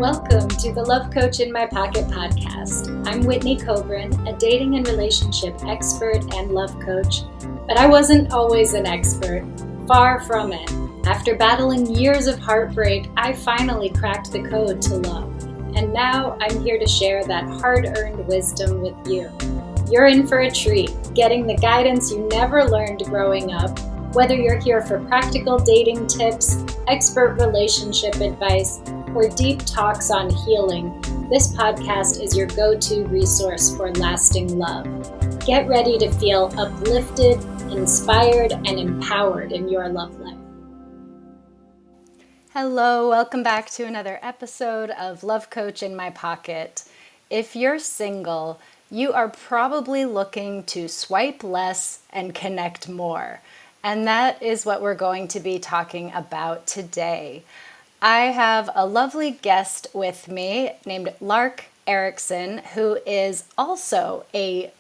Welcome to the Love Coach in My Pocket podcast. I'm Whitney Kobrin, a dating and relationship expert and love coach, but I wasn't always an expert. Far from it. After battling years of heartbreak, I finally cracked the code to love. And now I'm here to share that hard-earned wisdom with you. You're in for a treat, getting the guidance you never learned growing up. Whether you're here for practical dating tips, expert relationship advice, or deep talks on healing, this podcast is your go-to resource for lasting love. Get ready to feel uplifted, inspired, and empowered in your love life. Hello, welcome back to another episode of Love Coach in My Pocket. If you're single, you are probably looking to swipe less and connect more. And that is what we're going to be talking about today. I have a lovely guest with me named Lark Ericson, who is also a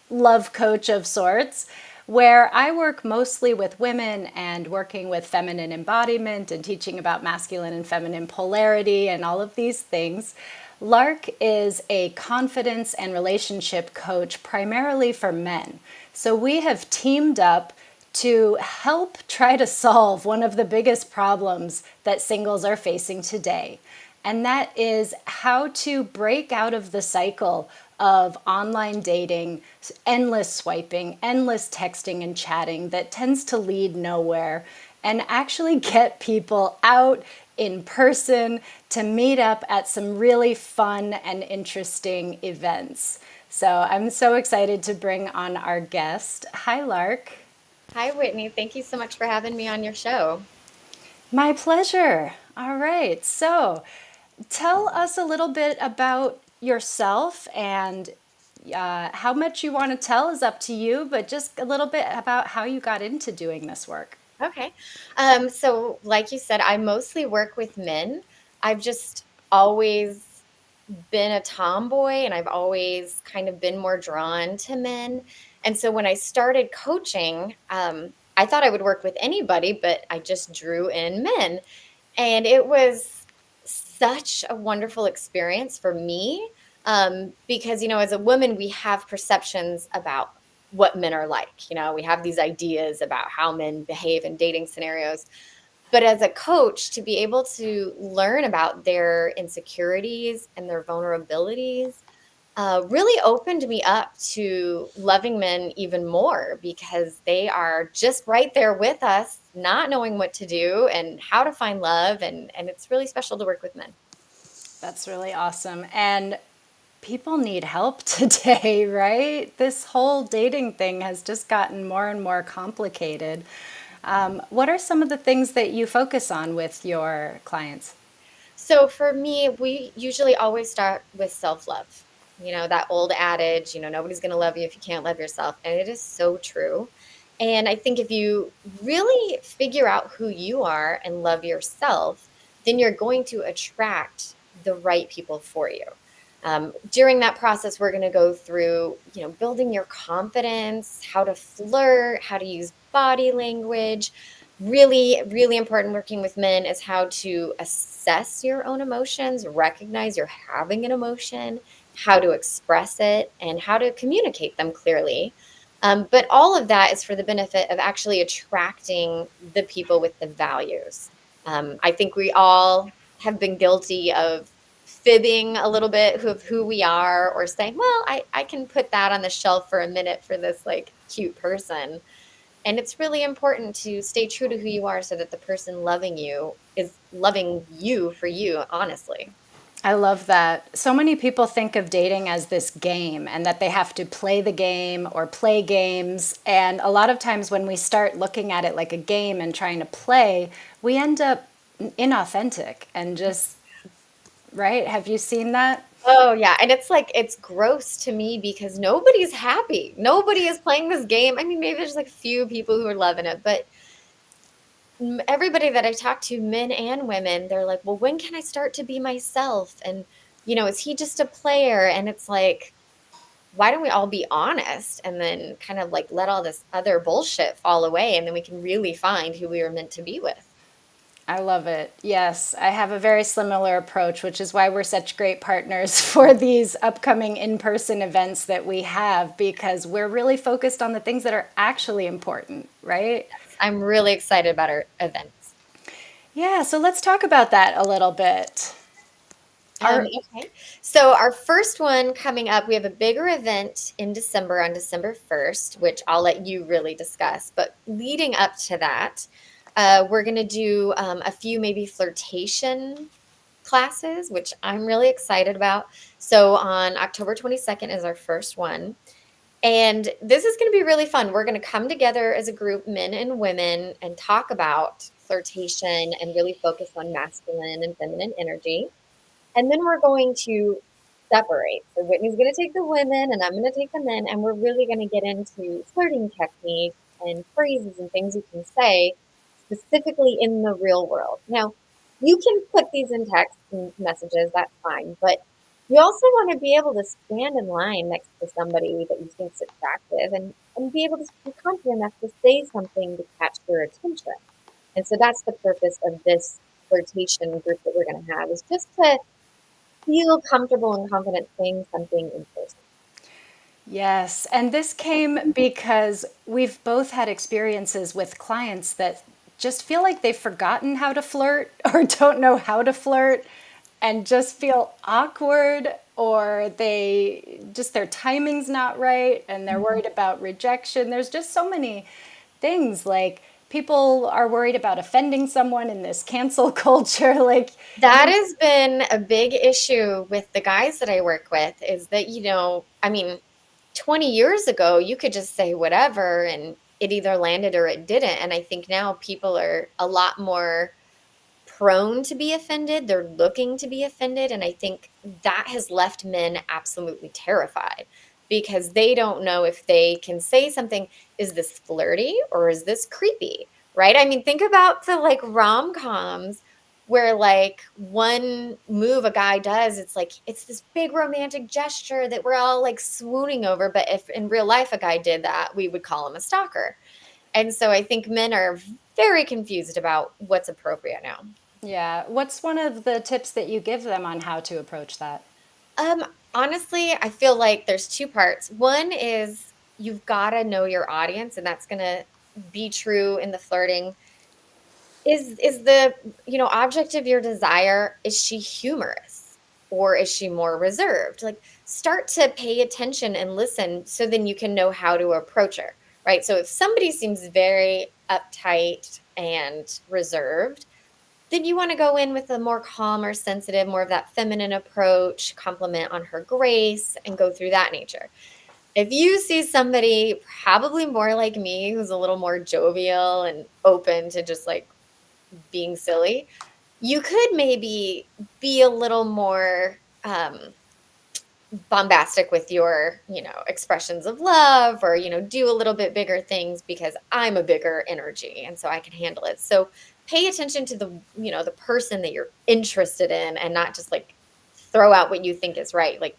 love coach of sorts, where I work mostly with women and working with feminine embodiment and teaching about masculine and feminine polarity and all of these things. Lark is a confidence and relationship coach primarily for men. So we have teamed up to help try to solve one of the biggest problems that singles are facing today. And that is how to break out of the cycle of online dating, endless swiping, endless texting and chatting that tends to lead nowhere, and actually get people out in person to meet up at some really fun and interesting events. So I'm so excited to bring on our guest. Hi, Lark. Hi, Whitney. Thank you so much for having me on your show. My pleasure. All right. So tell us a little bit about yourself, and how much you want to tell is up to you, but just a little bit about how you got into doing this work. Okay. So like you said, I mostly work with men. I've just always been a tomboy and I've always kind of been more drawn to men. And so when I started coaching, I thought I would work with anybody, but I just drew in men. And it was such a wonderful experience for me, because, as a woman, we have perceptions about what men are like. We have these ideas about how men behave in dating scenarios. But as a coach, to be able to learn about their insecurities and their vulnerabilities really opened me up to loving men even more, because they are just right there with us, not knowing what to do and how to find love. And it's really special to work with men. That's really awesome. And people need help today, right? This whole dating thing has just gotten more and more complicated. What are some of the things that you focus on with your clients? So for me, we usually always start with self-love. That old adage, nobody's going to love you if you can't love yourself. And it is so true. And I think if you really figure out who you are and love yourself, then you're going to attract the right people for you. During that process, we're going to go through, building your confidence, how to flirt, how to use body language. Really, really important working with men is how to assess your own emotions, recognize you're having an emotion, how to express it, and how to communicate them clearly. But all of that is for the benefit of actually attracting the people with the values. I think we all have been guilty of fibbing a little bit of who we are, or saying, well, I can put that on the shelf for a minute for this like cute person. And it's really important to stay true to who you are so that the person loving you is loving you for you, honestly. I love that. So many people think of dating as this game and that they have to play the game or play games. And a lot of times when we start looking at it like a game and trying to play, we end up inauthentic and just, right? Have you seen that? Oh, yeah. And it's gross to me because nobody's happy. Nobody is playing this game. I mean, maybe there's like a few people who are loving it, but everybody that I talk to, men and women, they're like, well, when can I start to be myself? And, is he just a player? And it's like, why don't we all be honest and then kind of like let all this other bullshit fall away, and then we can really find who we were meant to be with. I love it. Yes, I have a very similar approach, which is why we're such great partners for these upcoming in person events that we have, because we're really focused on the things that are actually important, right? I'm really excited about our events. Yeah, so let's talk about that a little bit. Our Okay. So our first one coming up, we have a bigger event in December on December 1st, which I'll let you really discuss. But leading up to that, we're going to do a few maybe flirtation classes, which I'm really excited about. So on October 22nd is our first one. And this is going to be really fun. We're going to come together as a group, men and women, and talk about flirtation and really focus on masculine and feminine energy. And then we're going to separate. So Whitney's going to take the women and I'm going to take the men. And we're really going to get into flirting techniques and phrases and things you can say specifically in the real world. Now, you can put these in text and messages, that's fine. But you also want to be able to stand in line next to somebody that you think's attractive and be able to be confident enough to say something to catch their attention. And so that's the purpose of this flirtation group that we're going to have is just to feel comfortable and confident saying something in person. Yes, and this came because we've both had experiences with clients that just feel like they've forgotten how to flirt or don't know how to flirt and just feel awkward, or they just their timing's not right and they're worried about rejection. There's just so many things, like people are worried about offending someone in this cancel culture. Like, That has been a big issue with the guys that I work with is that, I mean, 20 years ago, you could just say whatever and it either landed or it didn't. And I think now people are a lot more prone to be offended. They're looking to be offended. And I think that has left men absolutely terrified because they don't know if they can say something. Is this flirty or is this creepy? Right? I mean, think about the like rom-coms where like one move a guy does, it's like it's this big romantic gesture that we're all like swooning over. But if in real life a guy did that, we would call him a stalker. And so I think men are very confused about what's appropriate now. yeah, what's one of the tips that you give them on how to approach that? Um, Honestly, I feel like there's two parts. One is you've got to know your audience, and that's going to be true in the flirting. Is the, object of your desire, is she humorous or is she more reserved? Like start to pay attention and listen so then you can know how to approach her, right? So if somebody seems very uptight and reserved, then you want to go in with a more calm or sensitive, more of that feminine approach, compliment on her grace, and go through that nature. If you see somebody probably more like me, who's a little more jovial and open to just like being silly, you could maybe be a little more bombastic with your, expressions of love or, do a little bit bigger things because I'm a bigger energy and so I can handle it. So pay attention to the, the person that you're interested in and not just like throw out what you think is right. Like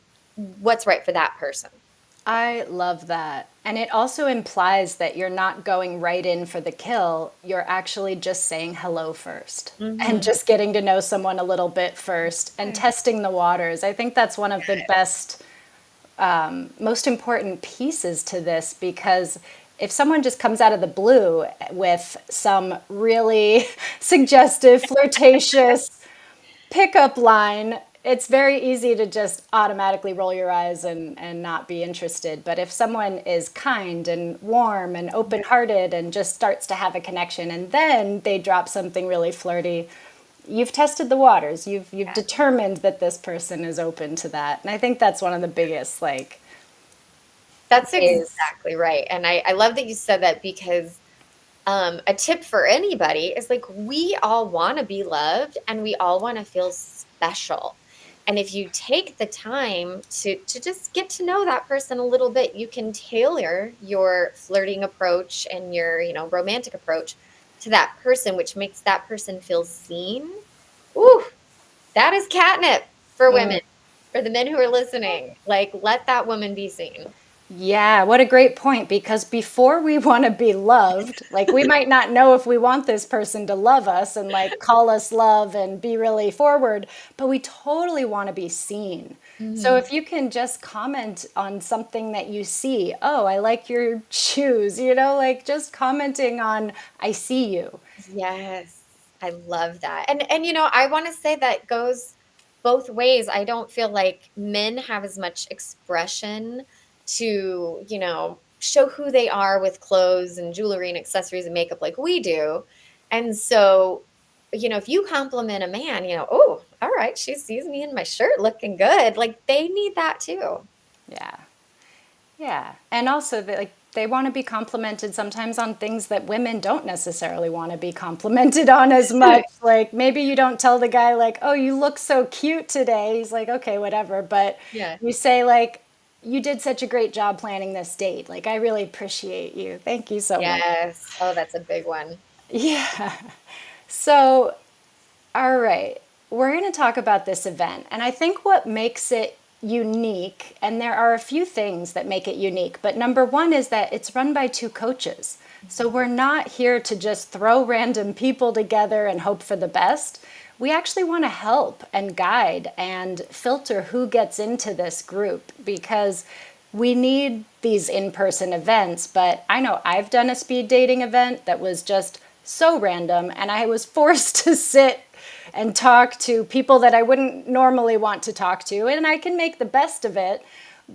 what's right for that person. I love that. And it also implies that you're not going right in for the kill. You're actually just saying hello first and Mhm. just getting to know someone a little bit first and Right. testing the waters. I think that's one of the best, most important pieces to this, because if someone just comes out of the blue with some really suggestive, flirtatious pickup line, it's very easy to just automatically roll your eyes and not be interested. But if someone is kind and warm and open hearted and just starts to have a connection and then they drop something really flirty, you've tested the waters. You've Yeah. determined that this person is open to that. And I think that's one of the biggest like That's ways. exactly right. And I love that you said that because a tip for anybody is like we all want to be loved and we all want to feel special. And if you take the time to just get to know that person a little bit, you can tailor your flirting approach and your, romantic approach to that person, which makes that person feel seen. Ooh, that is catnip for women, for the men who are listening. Like, let that woman be seen. Yeah, what a great point. Because before we want to be loved, like we might not know if we want this person to love us and like call us love and be really forward, but we totally want to be seen. So Mhm. if you can just comment on something that you see, oh, I like your shoes, like just commenting on, I see you. Yes, I love that. And I want to say that goes both ways. I don't feel like men have as much expression to, show who they are with clothes and jewelry and accessories and makeup like we do. And so, if you compliment a man, oh, all right, she sees me in my shirt looking good. Like they need that too. Yeah. Yeah. And also they want to be complimented sometimes on things that women don't necessarily want to be complimented on as much. Like maybe you don't tell the guy like, "Oh, you look so cute today." He's like, "Okay, whatever." But Yeah. you say like, "You did such a great job planning this date. Like I really appreciate you. Thank you so much." Yes. Oh, that's a big one. Yeah. So all right. We're going to talk about this event. And I think what makes it unique, and there are a few things that make it unique, but number one is that it's run by two coaches. So we're not here to just throw random people together and hope for the best. We actually want to help and guide and filter who gets into this group because we need these in person events. But I know I've done a speed dating event that was just so random, and I was forced to sit and talk to people that I wouldn't normally want to talk to, and I can make the best of it.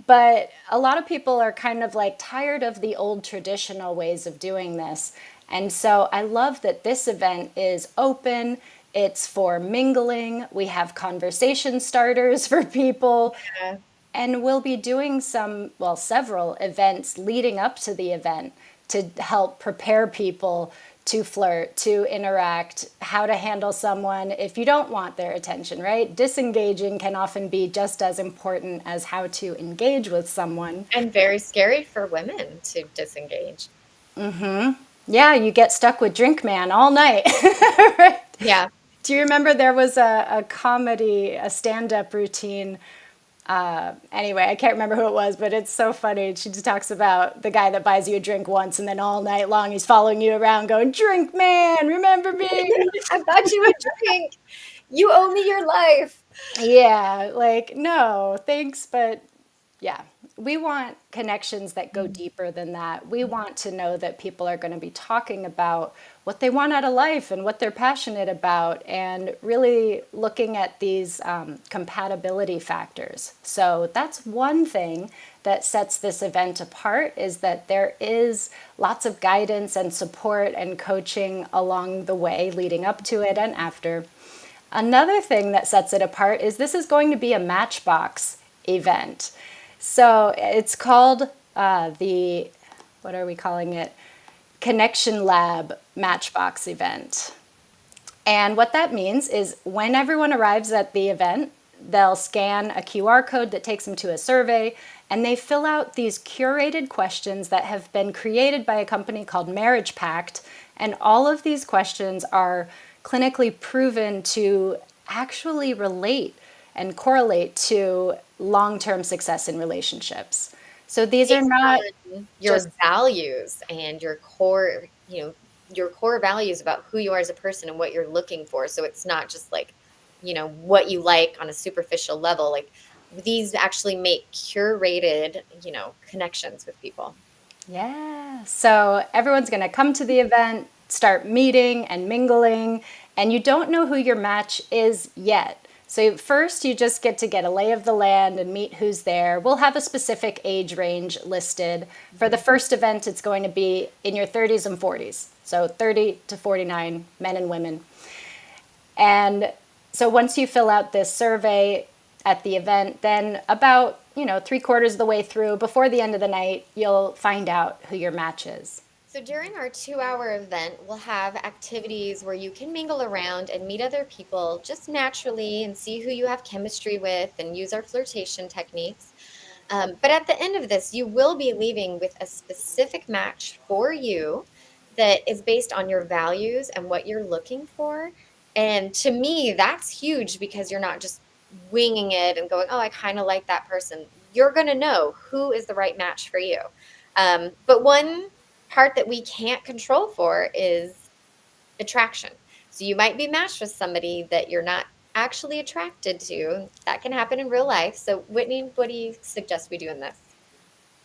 But a lot of people are kind of like tired of the old traditional ways of doing this. And so I love that this event is open. It's for mingling. We have conversation starters for people. Yeah. And we'll be doing several events leading up to the event to help prepare people to flirt, to interact, how to handle someone if you don't want their attention, right? Disengaging can often be just as important as how to engage with someone. And very scary for women to disengage. Yeah, you get stuck with Drink Man all night. Right? Yeah. Do you remember there was a comedy, a stand up routine? Anyway, I can't remember who it was, but it's so funny. She just talks about the guy that buys you a drink once and then all night long he's following you around going, Drink Man, remember me? I bought you a drink. You owe me your life. Yeah, like, no, thanks, but yeah, we want connections that go Mm. deeper than that. We want to know that people are going to be talking about what they want out of life and what they're passionate about, and really looking at these compatibility factors. So that's one thing that sets this event apart, is that there is lots of guidance and support and coaching along the way leading up to it and after. Another thing that sets it apart is this is going to be a Matchbox event. So it's called what are we calling it? Connection Lab Matchbox event. And what that means is when everyone arrives at the event, they'll scan a QR code that takes them to a survey, and they fill out these curated questions that have been created by a company called Marriage Pact. And all of these questions are clinically proven to actually relate and correlate to long term success in relationships. So these are Based not on just, your values and your core values about who you are as a person and what you're looking for. So it's not just like, what you like on a superficial level. Like these actually make curated, connections with people. yeah. So everyone's going to come to the event, start meeting and mingling, and you don't know who your match is yet. So first, you just get a lay of the land and meet who's there. We'll have a specific age range listed. For the Mhm. first event, it's going to be in your 30s and 40s. So 30 to 49, men and women. And so once you fill out this survey at the event, then about, three-quarters of the way through, before the end of the night, you'll find out who your match is. So during our 2-hour event, we'll have activities where you can mingle around and meet other people just naturally and see who you have chemistry with and use our flirtation techniques. But at the end of this, you will be leaving with a specific match for you that is based on your values and what you're looking for. And to me, that's huge because you're not just winging it and going, oh, I kind of like that person. you're going to know who is the right match for you. But one part that we can't control for is attraction. So you might be matched with somebody that you're not actually attracted to. That can happen in real life. So, Whitney, what do you suggest we do in this?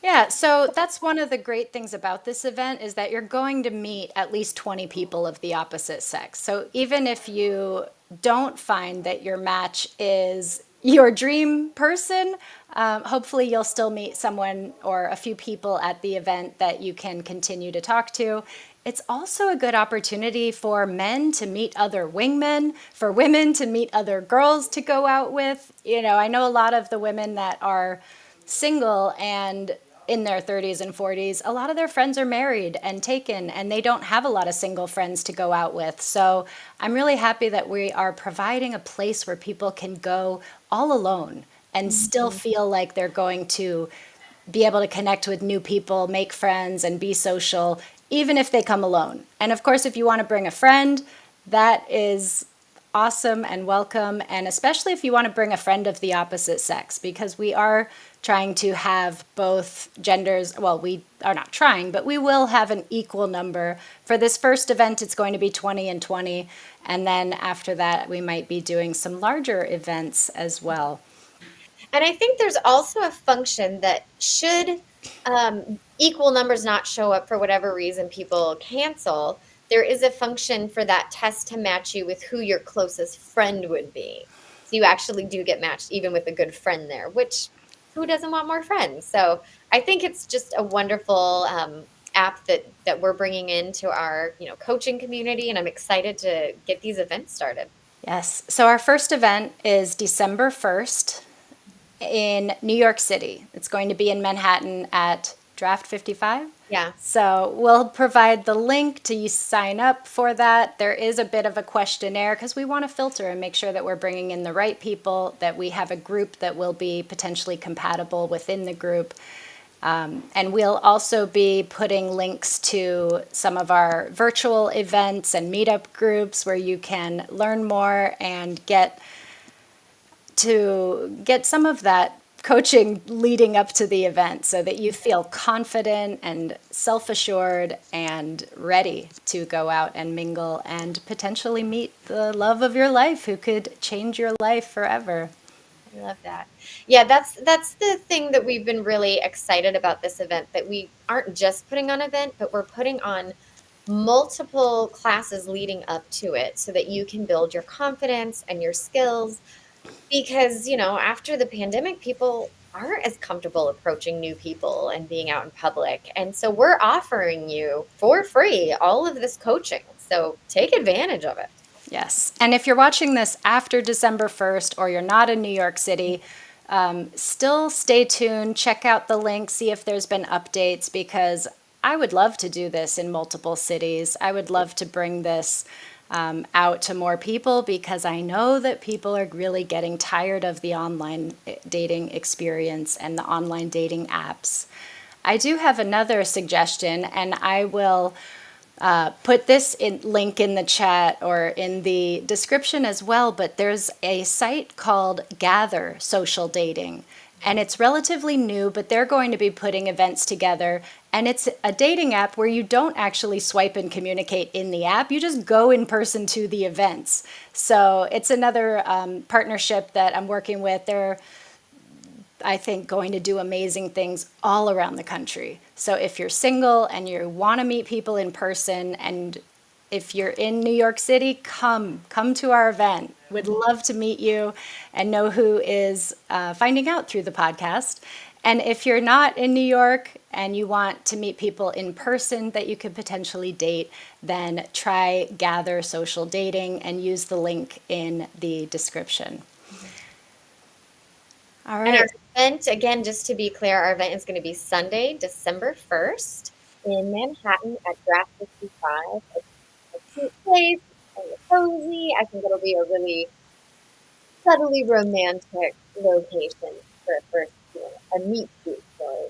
Yeah, so that's one of the great things about this event is that you're going to meet at least 20 people of the opposite sex. So even if you don't find that your match is your dream person, hopefully you'll still meet someone or a few people at the event that you can continue to talk to. It's also a good opportunity for men to meet other wingmen, for women to meet other girls to go out with. You know, I know a lot of the women that are single and in their 30s and 40s, a lot of their friends are married and taken, and they don't have a lot of single friends to go out with. So I'm really happy that we are providing a place where people can go all alone and still Mhm. feel like they're going to be able to connect with new people, make friends, and be social, even if they come alone. And of course, if you want to bring a friend, that is awesome and welcome. And especially if you want to bring a friend of the opposite sex, because we are trying to have both genders. Well, we are not trying, but we will have an equal number. For this first event, it's going to be 20 and 20. And then after that, we might be doing some larger events as well. And I think there's also a function that should equal numbers not show up for whatever reason people cancel, there is a function for that test to match you with who your closest friend would be. So you actually do get matched even with a good friend there, which who doesn't want more friends? So I think it's just a wonderful app that we're bringing into our coaching community, and I'm excited to get these events started. Yes. So our first event is December 1st in New York City. It's going to be in Manhattan at Draft 55. Yeah. So we'll provide the link to you sign up for that. There is a bit of a questionnaire because we want to filter and make sure that we're bringing in the right people, that we have a group that will be potentially compatible within the group. And we'll also be putting links to some of our virtual events and meetup groups where you can learn more and get some of that coaching leading up to the event so that you feel confident and self-assured and ready to go out and mingle and potentially meet the love of your life who could change your life forever. I love that. Yeah, that's the thing that we've been really excited about this event, that we aren't just putting on an event, but we're putting on multiple classes leading up to it so that you can build your confidence and your skills because, after the pandemic, people aren't as comfortable approaching new people and being out in public. And so we're offering you for free all of this coaching. So take advantage of it. Yes. And if you're watching this after December 1st or you're not in New York City, still stay tuned, check out the link, see if there's been updates because I would love to do this in multiple cities. I would love to bring this out to more people because I know that people are really getting tired of the online dating experience and the online dating apps. I do have another suggestion, and I will put this link in the chat or in the description as well, but there's a site called Gather Social Dating. And it's relatively new, but they're going to be putting events together. And it's a dating app where you don't actually swipe and communicate in the app. You just go in person to the events. So it's another partnership that I'm working with. They're, I think, going to do amazing things all around the country. So if you're single and you want to meet people in person, and if you're in New York City, come to our event. Would love to meet you and know who is finding out through the podcast. And if you're not in New York and you want to meet people in person that you could potentially date, then try Gather Social Dating and use the link in the description. All And our right. event, again, just to be clear, our event is going to be Sunday, December 1st in Manhattan at Draft 55. It's a cute place, it's kind of cozy. I think it'll be a really subtly romantic location for a first, a meet cute story.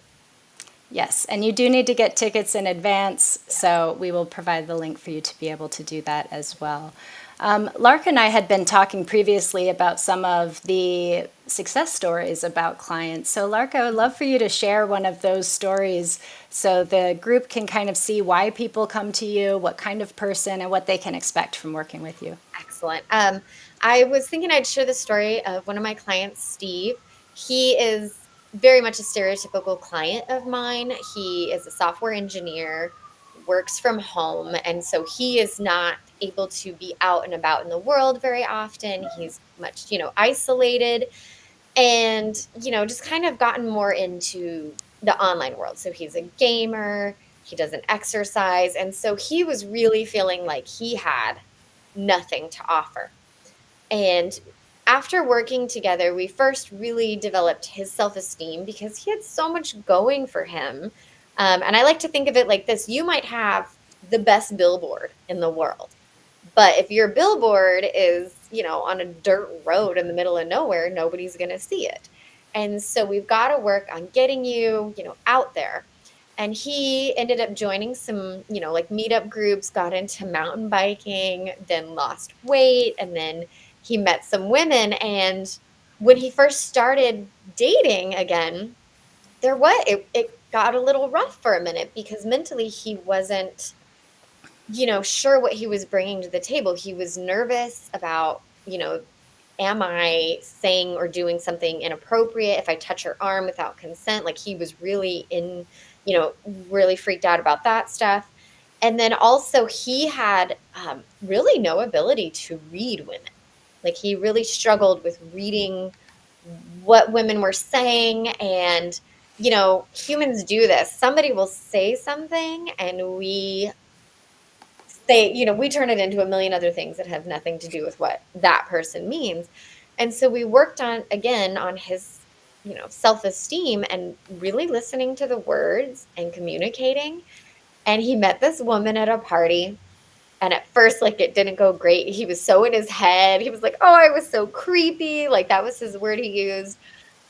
Yes, and you do need to get tickets in advance, so we will provide the link for you to be able to do that as well. Lark and I had been talking previously about some of the success stories about clients. So, Lark, I would love for you to share one of those stories so the group can kind of see why people come to you, what kind of person, and what they can expect from working with you. Excellent. I was thinking I'd share the story of one of my clients, Steve. He is very much a stereotypical client of mine. He is a software engineer, works from home, and so he is not able to be out and about in the world very often. He's much, isolated and, just kind of gotten more into the online world. So he's a gamer, he doesn't exercise, and so he was really feeling like he had nothing to offer. And after working together, we first really developed his self esteem because he had so much going for him. And I like to think of it like this: you might have the best billboard in the world. But if your billboard is, on a dirt road in the middle of nowhere, nobody's going to see it. And so we've got to work on getting you, out there. And he ended up joining some, like meetup groups, got into mountain biking, then lost weight, and then he met some women. And when he first started dating again, it got a little rough for a minute because mentally he wasn't, sure what he was bringing to the table. He was nervous about, am I saying or doing something inappropriate if I touch her arm without consent? Like he was really really freaked out about that stuff. And then also he had really no ability to read women. Like he really struggled with reading what women were saying. And, humans do this. Somebody will say something and we turn it into a million other things that have nothing to do with what that person means. And so we worked on, again, on his, self-esteem and really listening to the words and communicating. And he met this woman at a party. And at first, like, it didn't go great. He was so in his head. He was like, oh, I was so creepy. Like, that was his word he used.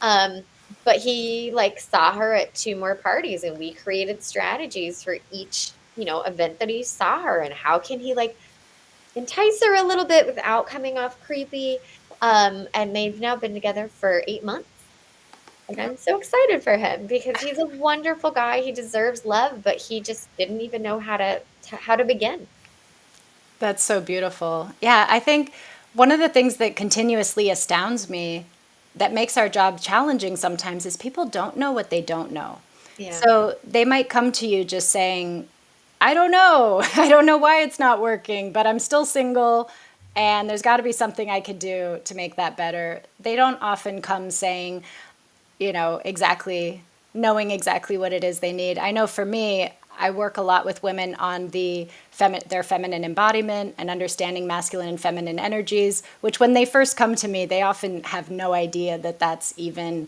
Um, but he like saw her at two more parties and we created strategies for each, event that he saw her and how can he like entice her a little bit without coming off creepy. And they've now been together for 8 months. And I'm so excited for him because he's a wonderful guy. He deserves love, but he just didn't even know how to begin. That's so beautiful. Yeah, I think one of the things that continuously astounds me that makes our job challenging sometimes is people don't know what they don't know. Yeah. So they might come to you just saying, I don't know. I don't know why it's not working, but I'm still single and there's got to be something I could do to make that better. They don't often come saying, exactly knowing exactly what it is they need. I know for me, I work a lot with women on their feminine embodiment and understanding masculine and feminine energies, which when they first come to me, they often have no idea that that's even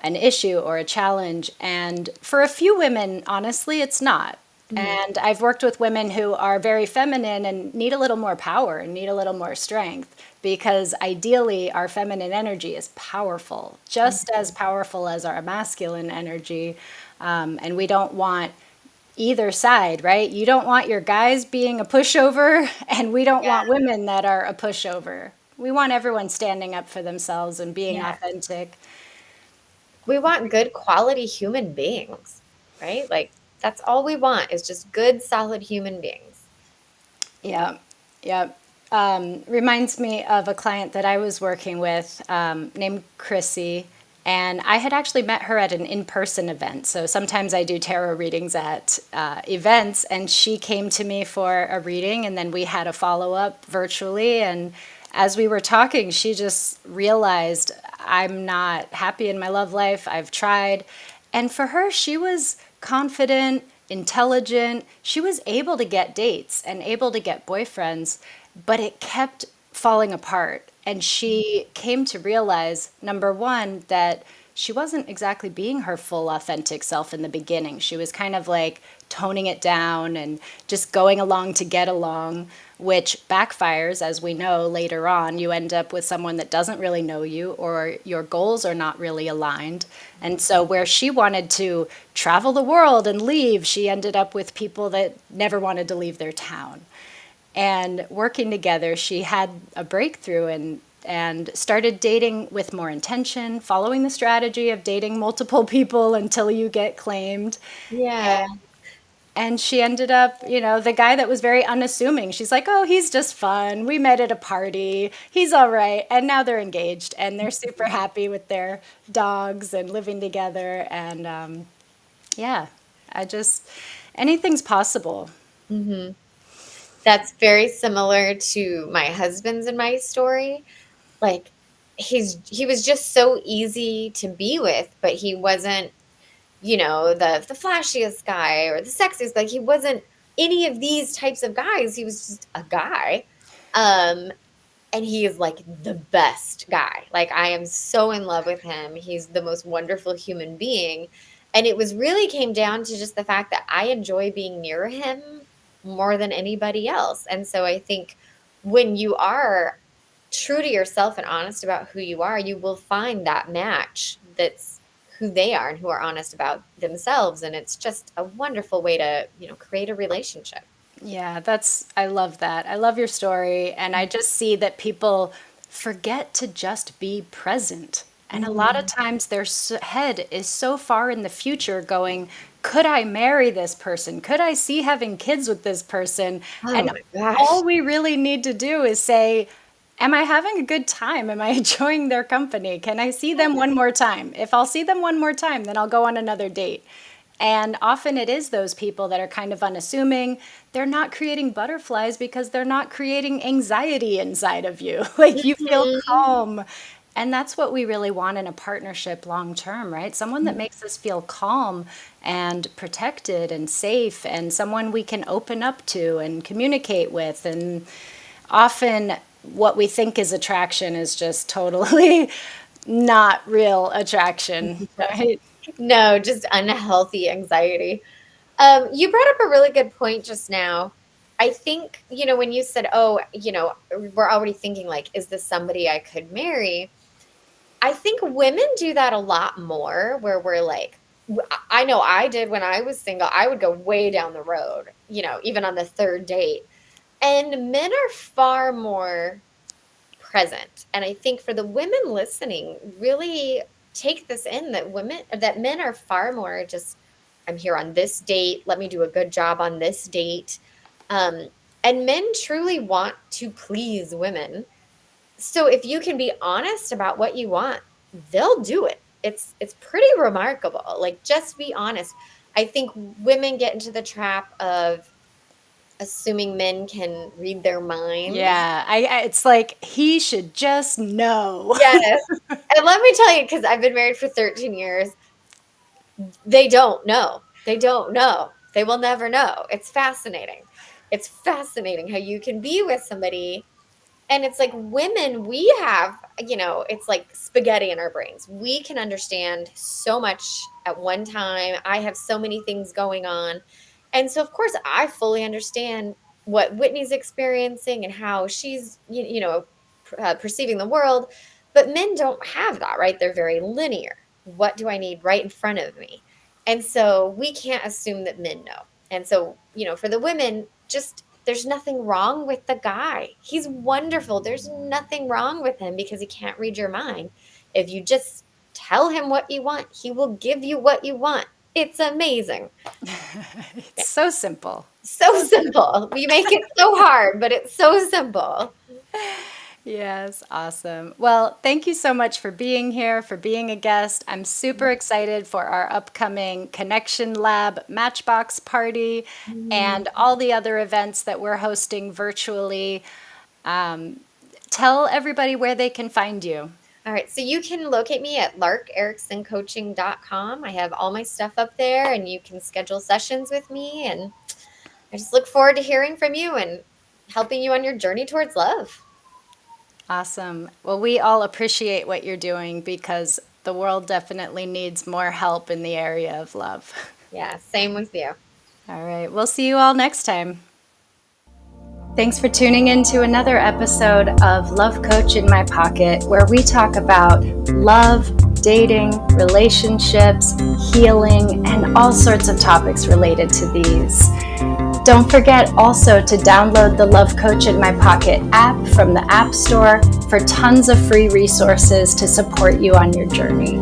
an issue or a challenge. And for a few women, honestly, it's not. Mhm. And I've worked with women who are very feminine and need a little more power and need a little more strength because ideally our feminine energy is powerful, just as Mhm. powerful as our masculine energy. And we don't want either side, right? You don't want your guys being a pushover, and we don't want Yeah. women that are a pushover. We want everyone standing up for themselves and being Yeah. authentic. We want good quality human beings, right? Like that's all we want is just good, solid human beings. Yeah, yeah. Reminds me of a client that I was working with named Chrissy, and I had actually met her at an in-person event. So sometimes I do tarot readings at events, and she came to me for a reading, and then we had a follow-up virtually. And as we were talking, she just realized I'm not happy in my love life. I've tried. And for her, she was confident, intelligent. She was able to get dates and able to get boyfriends, but it kept falling apart. And she came to realize, number one, that she wasn't exactly being her full authentic self in the beginning. She was kind of like toning it down and just going along to get along, which backfires, as we know later on. You end up with someone that doesn't really know you, or your goals are not really aligned. And so, where she wanted to travel the world and leave, she ended up with people that never wanted to leave their town. And working together, she had a breakthrough and started dating with more intention, following the strategy of dating multiple people until you get claimed. Yeah. And she ended up, the guy that was very unassuming. She's like, oh, he's just fun. We met at a party. He's all right. And now they're engaged and they're super happy with their dogs and living together. And yeah, I just, anything's possible. Hmm. That's very similar to my husband's and my story. Like he was just so easy to be with, but he wasn't, the flashiest guy or the sexiest. Like he wasn't any of these types of guys. He was just a guy. Um, and he is like the best guy. Like I am so in love with him. He's the most wonderful human being. And it was really came down to just the fact that I enjoy being near him more than anybody else. And so I think when you are true to yourself and honest about who you are, you will find that match that's who they are and who are honest about themselves. And it's just a wonderful way to, create a relationship. Yeah, I love that. I love your story. And I just see that people forget to just be present. And a lot of Mhm. times their head is so far in the future going, could I marry this person? Could I see having kids with this person? Oh And my gosh. all we really need to do is say, am I having a good time? Am I enjoying their company? Can I see them one more time? If I'll see them one more time, then I'll go on another date. And often it is those people that are kind of unassuming. They're not creating butterflies because they're not creating anxiety inside of you. Like you feel Mhm. calm. And that's what we really want in a partnership long term, right? Someone that makes us feel calm and protected and safe, and someone we can open up to and communicate with. And often what we think is attraction is just totally not real attraction, right? No, just unhealthy anxiety. You brought up a really good point just now. I think, when you said, oh, we're already thinking like, is this somebody I could marry? I think women do that a lot more where we're like, I know I did when I was single. I would go way down the road, even on the third date. And men are far more present. And I think for the women listening, really take this in that men are far more just, I'm here on this date. Let me do a good job on this date. Um, and men truly want to please women. So if you can be honest about what you want, they'll do it. It's pretty remarkable. Like just be honest. I think women get into the trap of assuming men can read their minds. Yeah, it's like he should just know. Yes. And let me tell you, because I've been married for 13 years, they don't know. They don't know. They will never know. It's fascinating. It's fascinating how you can be with somebody. And it's like women, we have, it's like spaghetti in our brains. We can understand so much at one time. I have so many things going on. And so, of course, I fully understand what Whitney's experiencing and how she's, perceiving the world. But men don't have that, right? They're very linear. What do I need right in front of me? And so we can't assume that men know. And so, for the women, just there's nothing wrong with the guy. He's wonderful. There's nothing wrong with him because he can't read your mind. If you just tell him what you want, he will give you what you want. It's amazing. It's so simple. So simple. We make it so hard, but it's so simple. Yes, awesome. Well, thank you so much for being here, for being a guest. I'm super excited for our upcoming Connection Lab Matchbox party Mhm. and all the other events that we're hosting virtually. Tell everybody where they can find you. All right. So you can locate me at larkericssoncoaching.com. I have all my stuff up there and you can schedule sessions with me. And I just look forward to hearing from you and helping you on your journey towards love. Awesome. Well, we all appreciate what you're doing because the world definitely needs more help in the area of love. Yeah. Same with you. All right. We'll see you all next time. Thanks for tuning in to another episode of Love Coach in My Pocket, where we talk about love, dating, relationships, healing, and all sorts of topics related to these. Don't forget also to download the Love Coach in My Pocket app from the App Store for tons of free resources to support you on your journey.